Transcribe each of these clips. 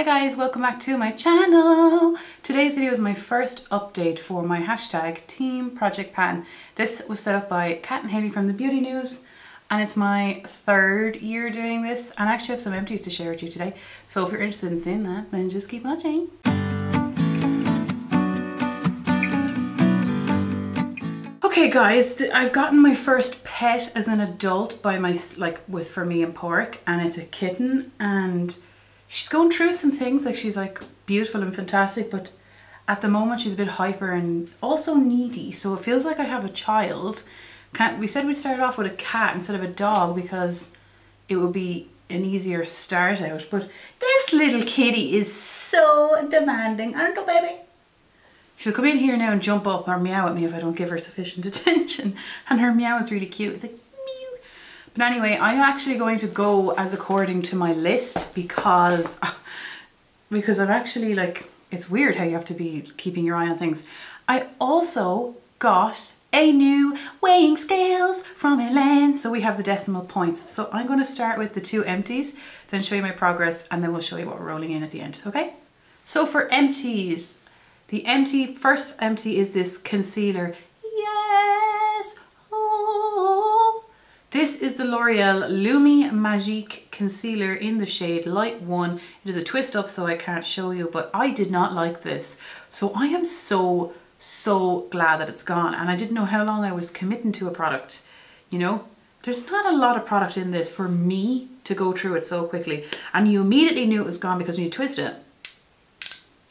Hi guys, welcome back to my channel. Today's video is my first update for my hashtag Team Project Pan. This was set up by Kat Hailey from the Beauty News and it's my third year doing this, and I actually have some empties to share with you today. So if you're interested in seeing that, then just keep watching. Okay guys, I've gotten my first pet as an adult by my, for me and Pork, and it's a kitten, and she's going through some things. Like, she's like beautiful and fantastic, but at the moment she's a bit hyper and also needy. So it feels like I have a child. We said we'd start off with a cat instead of a dog because it would be an easier start out. But this little kitty is so demanding, aren't you, baby? She'll come in here now and jump up or meow at me if I don't give her sufficient attention. And her meow is really cute. It's like meow. But anyway, I'm actually going to go as according to my list because I'm actually, like, it's weird how you have to be keeping your eye on things. I also got a new weighing scales from Lyons, so we have the decimal points. So I'm going to start with the 2 empties, then show you my progress, and then we'll show you what we're rolling in at the end, okay? So for empties, the first empty is this concealer. Yes! Oh! This is the L'Oreal Lumi Magique Concealer in the shade Light 1. It is a twist up, so I can't show you, but I did not like this. So I am so glad that it's gone, and I didn't know how long I was committing to a product, you know? There's not a lot of product in this for me to go through it so quickly, and you immediately knew it was gone because when you twist it,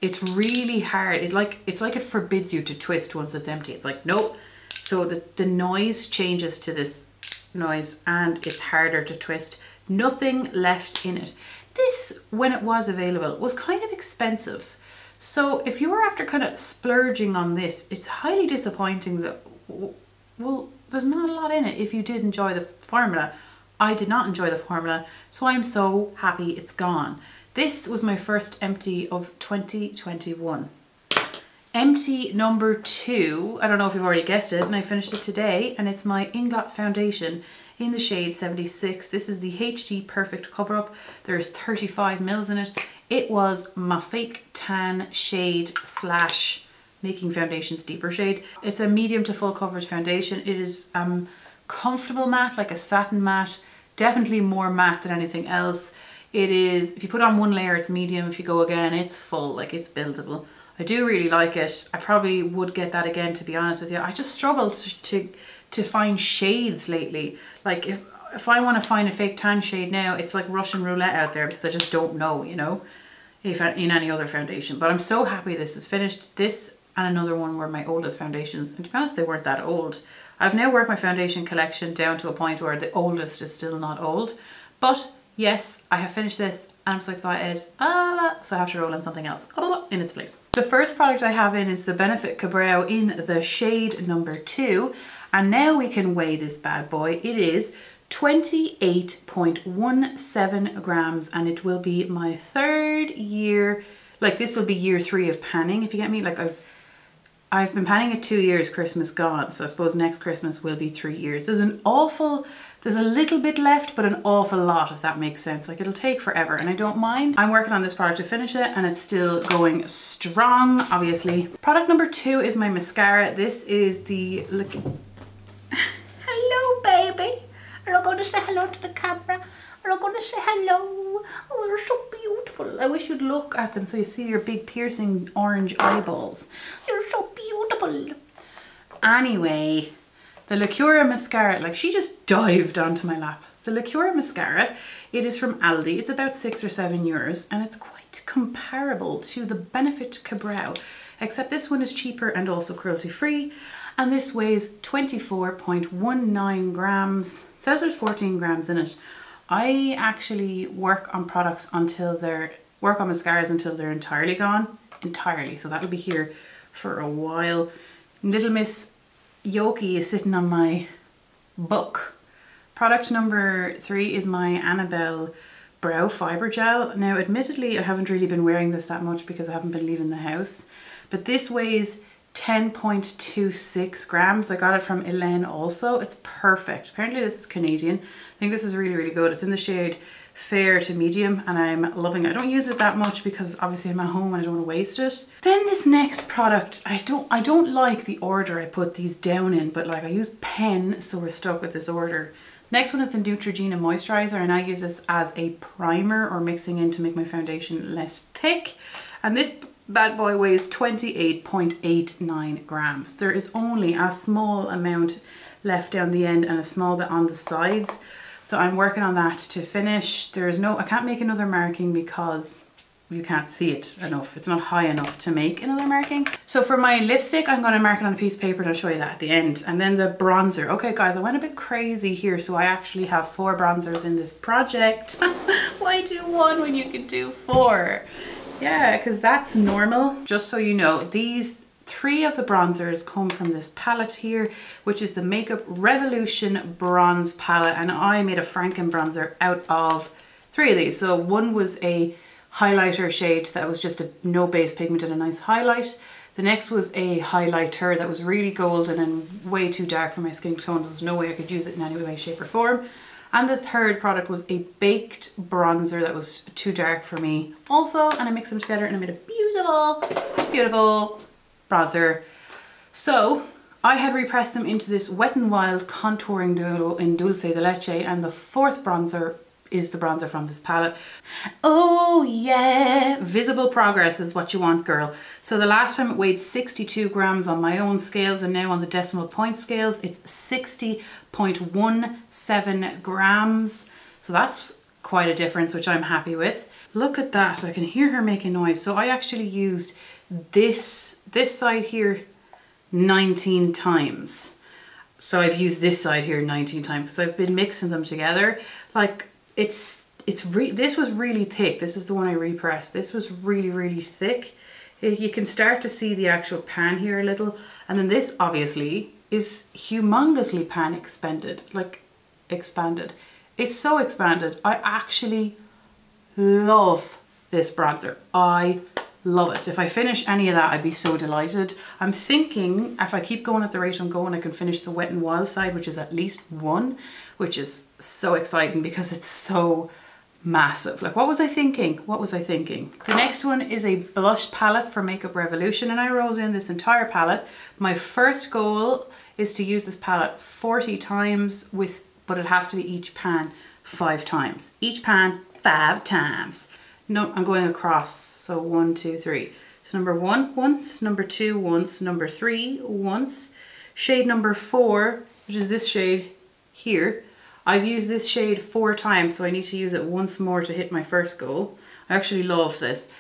it's really hard. It's like it forbids you to twist once it's empty. It's like, nope. So the noise changes to this noise and it's harder to twist. Nothing left in it. This, when it was available, was kind of expensive. So if you were after kind of splurging on this, it's highly disappointing that, well, there's not a lot in it if you did enjoy the formula. I did not enjoy the formula, so I'm so happy it's gone. This was my first empty of 2021. Empty number 2, I don't know if you've already guessed it, and I finished it today, and it's my Inglot foundation in the shade 76. This is the HD Perfect Cover Up. There's 35 mils in it. It was my fake tan shade / making foundations deeper shade. It's a medium to full coverage foundation. It is comfortable matte, like a satin matte, definitely more matte than anything else. It is, if you put on one layer, it's medium. If you go again, it's full, like it's buildable. I do really like it. I probably would get that again, to be honest with you. I just struggled to find shades lately. Like if I want to find a fake tan shade now, it's like Russian roulette out there because I just don't know, you know, if in any other foundation. But I'm so happy this is finished. This and another one were my oldest foundations. And to be honest, they weren't that old. I've now worked my foundation collection down to a point where the oldest is still not old. But yes, I have finished this and I'm so excited. So I have to roll in something else in its place. The first product I have in is the Benefit Cabrow in the shade number 2. And now we can weigh this bad boy. It is 28.17 grams and it will be my 3rd year. Like, this will be year 3 of panning, if you get me. Like, I've been panning it 2 years, Christmas gone. So I suppose next Christmas will be 3 years. There's a little bit left, but an awful lot, if that makes sense. Like, it'll take forever and I don't mind. I'm working on this product to finish it and it's still going strong, obviously. Product number 2 is my mascara. This is the... Hello, baby. Are you going to say hello to the camera? Are you going to say hello? Oh, they're so beautiful. I wish you'd look at them so you see your big piercing orange eyeballs. They're so beautiful. Anyway, the Lacura Mascara, like, she just dived onto my lap. The Lacura Mascara, it is from Aldi. It's about €6 or €7 and it's quite comparable to the Benefit Cabrow, except this one is cheaper and also cruelty free. And this weighs 24.19 grams. It says there's 14 grams in it. I actually work on mascaras until they're entirely gone. Entirely, so that'll be here for a while. Little Miss Yoki is sitting on my book. Product number 3 is my Annabelle Brow Fibre Gel. Now, admittedly, I haven't really been wearing this that much because I haven't been leaving the house. But this weighs 10.26 grams. I got it from Lyons also. It's perfect. Apparently this is Canadian. I think this is really, really good. It's in the shade fair to medium, and I'm loving it. I don't use it that much because obviously I'm at home and I don't want to waste it. Then this next product, I don't like the order I put these down in, but like I use pen, so we're stuck with this order. Next one is the Neutrogena moisturizer, and I use this as a primer or mixing in to make my foundation less thick. And this bad boy weighs 28.89 grams. There is only a small amount left down the end and a small bit on the sides. So I'm working on that to finish. I can't make another marking because you can't see it enough. It's not high enough to make another marking. So for my lipstick, I'm going to mark it on a piece of paper and I'll show you that at the end. And then the bronzer. Okay guys, I went a bit crazy here. So I actually have 4 bronzers in this project. Why do 1 when you can do 4? Yeah, because that's normal. Just so you know, these 3 of the bronzers come from this palette here, which is the Makeup Revolution Bronze Palette. And I made a Franken bronzer out of 3 of these. So one was a highlighter shade that was just a no base pigment and a nice highlight. The next was a highlighter that was really golden and way too dark for my skin tone. There was no way I could use it in any way, shape or form. And the third product was a baked bronzer that was too dark for me also, and I mixed them together and I made a beautiful, beautiful bronzer. So I had repressed them into this WetNWild contouring duo in Dulce de Leche, and the 4th bronzer is the bronzer from this palette. Oh yeah, visible progress is what you want, girl. So the last time it weighed 62 grams on my own scales, and now on the decimal point scales it's 60.17 grams. So that's quite a difference, which I'm happy with. Look at that, I can hear her making noise. So I actually used this side here 19 times. So I've used this side here 19 times because I've been mixing them together. Like this was really thick. This is the one I repressed. This was really, really thick. You can start to see the actual pan here a little. And then this obviously is humongously pan expanded. It's so expanded. I actually love this bronzer. I love it. If I finish any of that, I'd be so delighted. I'm thinking if I keep going at the rate I'm going, I can finish the WetNWild side, which is at least 1, which is so exciting because it's so massive. Like, what was I thinking? What was I thinking? The next one is a blush palette for Makeup Revolution, and I rolled in this entire palette. My first goal is to use this palette 40 times but it has to be each pan 5 times. Each pan 5 times. No, I'm going across. So 1, 2, 3. So number 1 once, number 2 once, number 3 once. Shade number 4, which is this shade here. I've used this shade 4 times, so I need to use it once more to hit my first goal. I actually love this.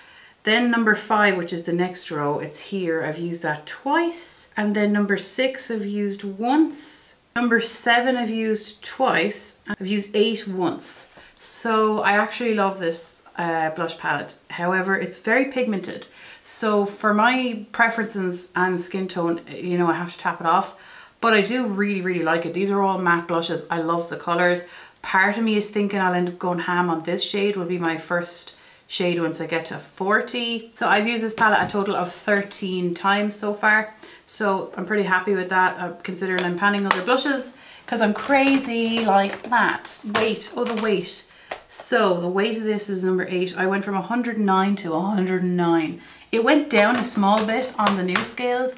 Then number 5, which is the next row, it's here. I've used that twice. And then number 6 I've used once. Number 7 I've used twice. I've used 8 once. So I actually love this blush palette. However, it's very pigmented. So for my preferences and skin tone, you know, I have to tap it off. But I do really, really like it. These are all matte blushes. I love the colours. Part of me is thinking I'll end up going ham on this shade. Will be my first shade once I get to 40. So I've used this palette a total of 13 times so far. So I'm pretty happy with that, considering I'm panning other blushes because I'm crazy like that. Weight, oh the weight. So the weight of this is number 8. I went from 109 to 109. It went down a small bit on the new scales,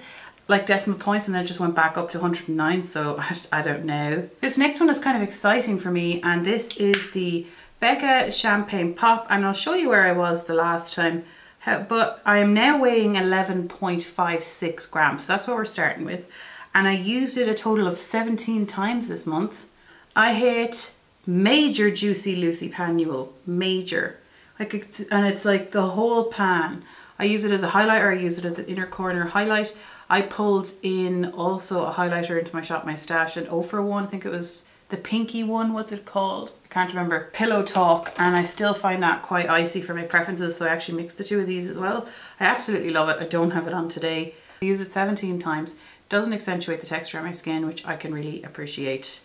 like decimal points, and then it just went back up to 109, so I don't know. This next one is kind of exciting for me, and this is the Becca Champage Pop, and I'll show you where I was the last time, but I am now weighing 11.56 grams, so that's what we're starting with, and I used it a total of 17 times this month. I hit major Juicy Lucy Pannual, major, and it's like the whole pan. I use it as a highlighter, I use it as an inner corner highlight. I pulled in also a highlighter into my Shop My Stash, an Ofra one, I think it was the pinky one, what's it called? I can't remember. Pillow Talk, and I still find that quite icy for my preferences, so I actually mixed the 2 of these as well. I absolutely love it. I don't have it on today. I use it 17 times. Doesn't accentuate the texture on my skin, which I can really appreciate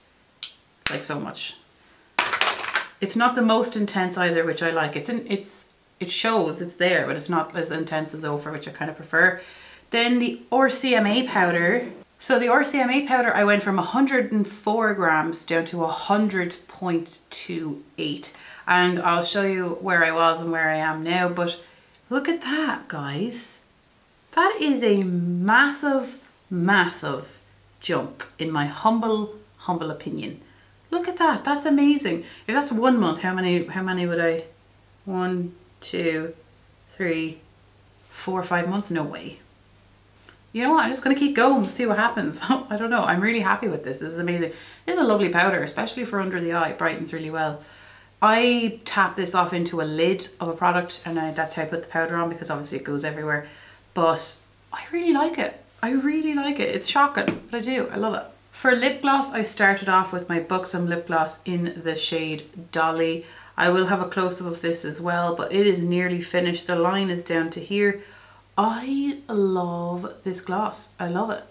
like so much. It's not the most intense either, which I like. It shows it's there, but it's not as intense as Ofra, which I kind of prefer. Then the RCMA powder, So the RCMA powder, I went from 104 grams down to 100.28. And I'll show you where I was and where I am now. But look at that, guys. That is a massive, massive jump in my humble opinion. Look at that. That's amazing. If that's 1 month, how many would I? 1, 2, 3, 4, 5 months? No way. You know what? I'm just going to keep going, see what happens. I don't know. I'm really happy with this. This is amazing. This is a lovely powder, especially for under the eye. It brightens really well. I tap this off into a lid of a product, and that's how I put the powder on, because obviously it goes everywhere. But I really like it. I really like it. It's shocking, but I do. I love it. For lip gloss, I started off with my Buxom lip gloss in the shade Dolly. I will have a close-up of this as well, but it is nearly finished. The line is down to here. I love this gloss. I love it.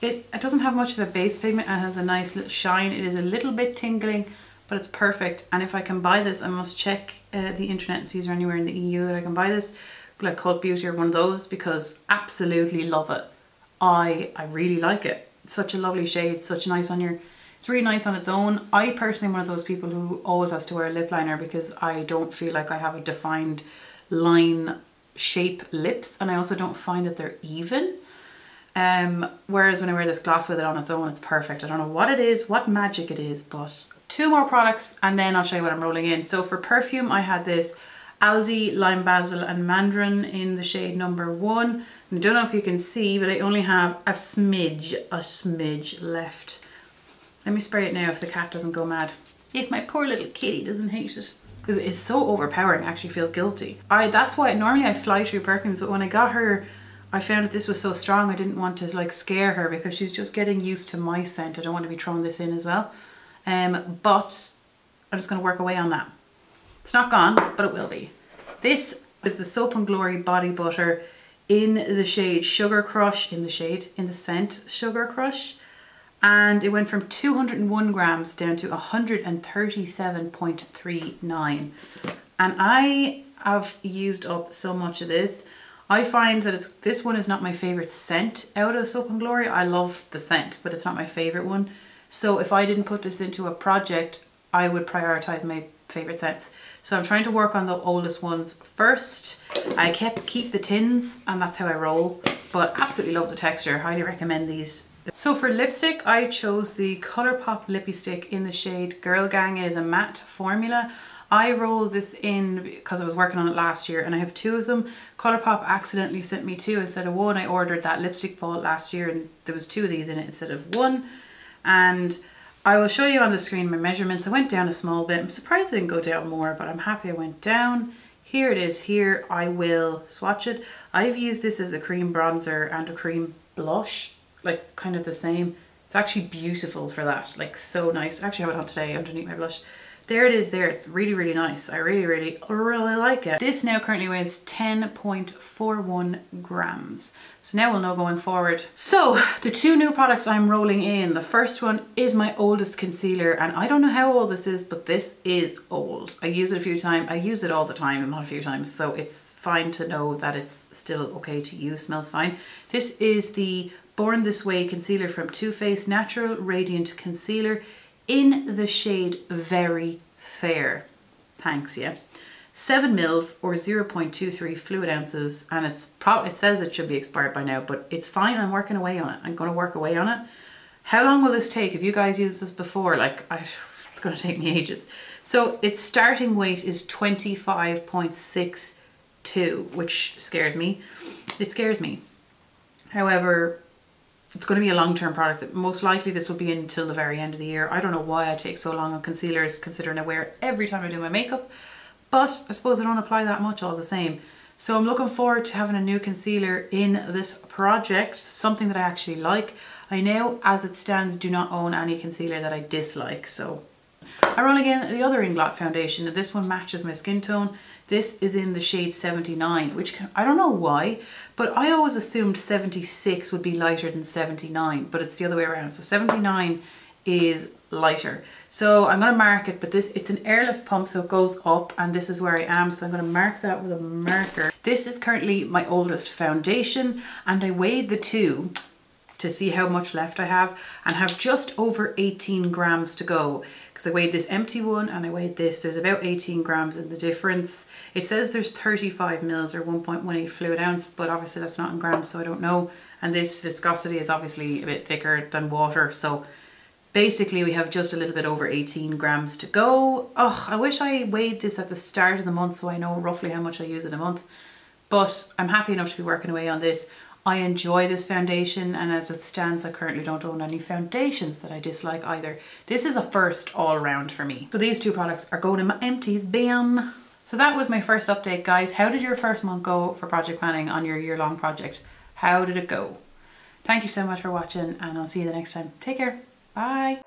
It doesn't have much of a base pigment. It has a nice little shine. It is a little bit tingling, but it's perfect. And if I can buy this, I must check the internet and see is there anywhere in the EU that I can buy this, like Cult Beauty or one of those, because absolutely love it. I really like it. It's such a lovely shade, such nice on your, it's really nice on its own. I personally am one of those people who always has to wear a lip liner because I don't feel like I have a defined line shape lips, and I also don't find that they're even. Whereas when I wear this gloss with it on its own, it's perfect. I don't know what it is, what magic it is, but 2 more products and then I'll show you what I'm rolling in. So for perfume, I had this Aldi Lime Basil and Mandarin in the shade number 1. I don't know if you can see, but I only have a smidge left. Let me spray it now if the cat doesn't go mad. If my poor little kitty doesn't hate it. Because it's so overpowering, I actually feel guilty. That's why normally I fly through perfumes, but when I got her, I found that this was so strong I didn't want to like scare her because she's just getting used to my scent. I don't want to be throwing this in as well. But I'm just going to work away on that. It's not gone, but it will be. This is the Soap and Glory Body Butter in the shade Sugar Crush, in the scent Sugar Crush. And it went from 201 grams down to 137.39. And I have used up so much of this. I find that this one is not my favorite scent out of Soap and Glory. I love the scent, but it's not my favorite one. So if I didn't put this into a project, I would prioritize my favorite scents. So I'm trying to work on the oldest ones first. I keep the tins, and that's how I roll, but absolutely love the texture. Highly recommend these. So for lipstick, I chose the Colourpop Lippy Stick in the shade Girl Gang. It is a matte formula. I rolled this in because I was working on it last year, and I have 2 of them. Colourpop accidentally sent me 2 instead of 1. I ordered that lipstick vault last year and there was 2 of these in it instead of 1. And I will show you on the screen my measurements. I went down a small bit. I'm surprised I didn't go down more, but I'm happy I went down. Here it is here. I will swatch it. I've used this as a cream bronzer and a cream blush, like kind of the same. It's actually beautiful for that, like so nice. I actually have it on today underneath my blush. There it is there. It's really, really nice. I really like it. This now currently weighs 10.41 grams. So now we'll know going forward. So the 2 new products I'm rolling in. The first one is my oldest concealer, and I don't know how old this is, but this is old. I use it a few times. I use it all the time, not a few times. So it's fine to know that it's still okay to use, smells fine. This is the Born This Way concealer from Too Faced Natural Radiant Concealer in the shade Very Fair. Thanks, yeah. 7 mils or 0.23 fluid ounces, and it says it should be expired by now, but it's fine. I'm working away on it. I'm going to work away on it. How long will this take? If you guys used this before, like it's going to take me ages. So its starting weight is 25.62, which scares me. It scares me. However, it's going to be a long-term product. Most likely this will be until the very end of the year. I don't know why I take so long on concealers, considering I wear it every time I do my makeup. But I suppose I don't apply that much all the same. So I'm looking forward to having a new concealer in this project, something that I actually like. I now, as it stands, do not own any concealer that I dislike. So I'm rolling in the other Inglot foundation. This one matches my skin tone. This is in the shade 79, which I don't know why, but I always assumed 76 would be lighter than 79, but it's the other way around. So 79 is lighter. So I'm going to mark it, but it's an airlift pump, so it goes up, and this is where I am. So I'm going to mark that with a marker. This is currently my oldest foundation, and I weighed the 2 to see how much left I have, and have just over 18 grams to go, because I weighed this empty one and I weighed this. There's about 18 grams in the difference. It says there's 35 mils or 1.18 fluid ounce, but obviously that's not in grams, so I don't know. And this viscosity is obviously a bit thicker than water, so basically we have just a little bit over 18 grams to go. Oh, I wish I weighed this at the start of the month so I know roughly how much I use in a month, but I'm happy enough to be working away on this. I enjoy this foundation, and as it stands I currently don't own any foundations that I dislike either. This is a first all round for me. So these two products are going in my empties bin. So that was my first update, guys. How did your first month go for project planning on your year-long project? How did it go? Thank you so much for watching, and I'll see you the next time. Take care. Bye.